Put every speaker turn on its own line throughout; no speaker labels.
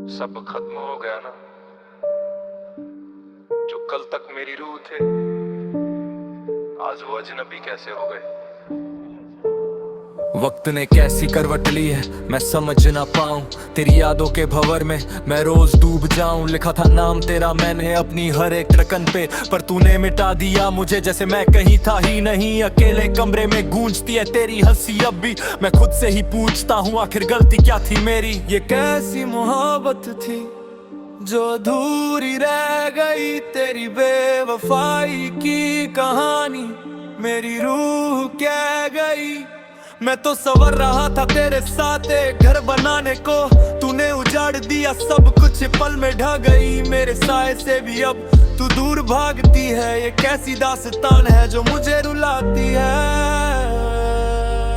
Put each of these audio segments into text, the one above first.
सब खत्म हो गया ना। जो कल तक मेरी रूह थे, आज वो अजनबी कैसे हो गए।
वक्त ने कैसी करवट ली है मैं समझ ना पाऊं। तेरी यादों के भंवर में मैं रोज डूब जाऊं। लिखा था नाम तेरा मैंने अपनी हर एक रकन पे, पर तूने मिटा दिया मुझे जैसे मैं कहीं था ही नहीं। अकेले कमरे में गूंजती है तेरी हंसी अब भी। मैं खुद से ही पूछता हूँ आखिर गलती क्या थी मेरी। ये कैसी मोहब्बत थी जो अधूरी रह गई। तेरी बेवफाई की कहानी मेरी रूह कह गई। मैं तो सवर रहा था तेरे साथ एक घर बनाने को, तूने उजाड़ दिया सब कुछ पल में ढह गई। मेरे साए से भी अब तू दूर भागती है। ये कैसी दास्तान है जो मुझे रुलाती है।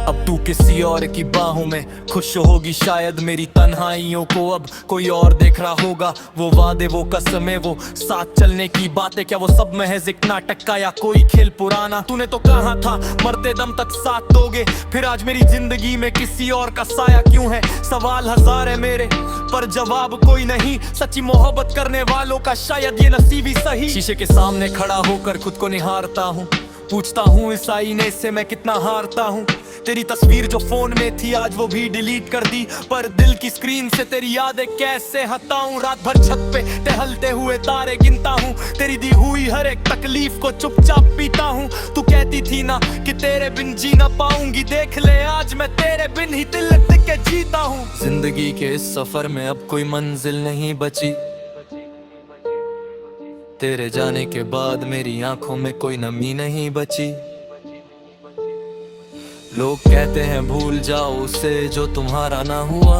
अब तू किसी और की बाहों में खुश होगी शायद। मेरी तन्हाइयों को अब कोई और देख रहा होगा। वो वादे वो कसमें वो साथ चलने की बातें, क्या वो सब महज एक नाटक का या कोई खेल पुराना। तूने तो कहा था मरते दम तक साथ दोगे, फिर आज मेरी जिंदगी में किसी और का साया क्यों है। सवाल हजार है मेरे पर जवाब कोई नहीं। सच्ची मोहब्बत करने वालों का शायद ये नसीब ही सही। शीशे के सामने खड़ा होकर खुद को निहारता हूँ, पूछता हूँ इस आईने से मैं कितना हारता हूँ। तेरी तस्वीर जो फोन में थी आज वो भी डिलीट कर दी, पर दिल की स्क्रीन से तेरी यादें कैसे हटाऊं। रात भर छत पे टहलते हुए तारे गिनता हूँ, तेरी दी हुई हर एक तकलीफ को चुपचाप पीता हूँ। तू कहती थी ना कि तेरे बिन जी ना पाऊंगी, देख ले आज मैं तेरे बिन ही दिल टिक के जीता हूँ। जिंदगी के इस सफर में अब कोई मंजिल नहीं बची। तेरे जाने के बाद मेरी आंखों में कोई नमी नहीं बची। लोग कहते हैं भूल जाओ उसे जो तुम्हारा ना हुआ,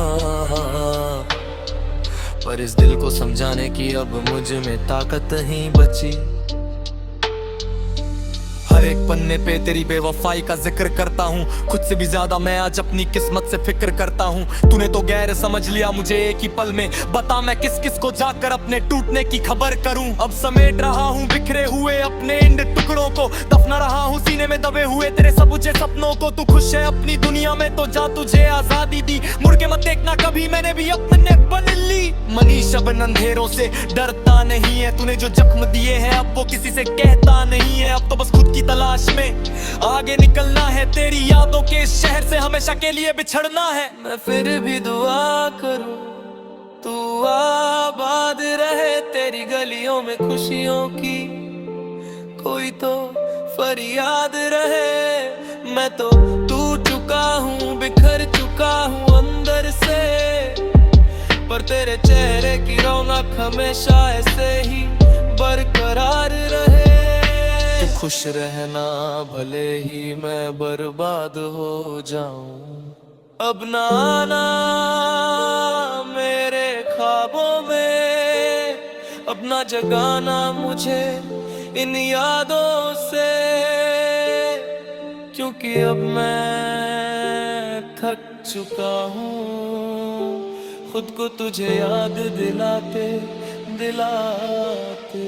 पर इस दिल को समझाने की अब मुझ में ताकत नहीं बची। हर एक पन्ने पे तेरी बेवफाई का जिक्र करता हूँ, खुद से भी ज्यादा मैं आज अपनी किस्मत से फिक्र करता हूँ। तूने तो गैर समझ लिया मुझे एक ही पल में, बता मैं किस किस को जाकर अपने टूटने की खबर करूँ। अब समेट रहा हूँ बिखरे हुए अपने इन टुकड़ों को, दफना रहा हूँ सीने में दबे हुए तेरे सबूजे सपनों को। तू खुश है अपनी दुनिया में तो जा, तुझे आजादी दी, मुड़ के मत देखना कभी मैंने भी अपने बन ली। मनीष अब अंधेरों से डरता नहीं है, तूने जो जख्म दिए हैं अब वो किसी से कहता नहीं है। अब तो बस खुद की तलाश में आगे निकलना है, तेरी यादों के इस शहर से हमेशा के लिए बिछड़ना है। मैं फिर भी दुआ करूं तू आबाद रहे, तेरी गलियों में खुशियों की कोई तो फरियाद रहे। मैं तो टूट चुका हूँ बिखर चुका हूँ अंदर से, पर तेरे चेहरे की रौनक हमेशा ऐसे ही बरकरार रहे। तू खुश रहना भले ही मैं बर्बाद हो जाऊं। अब ना आना मेरे ख्वाबों में, अब ना जगाना मुझे इन यादों से, क्योंकि अब मैं थक चुका हूँ खुद को तुझे याद दिलाते दिलाते।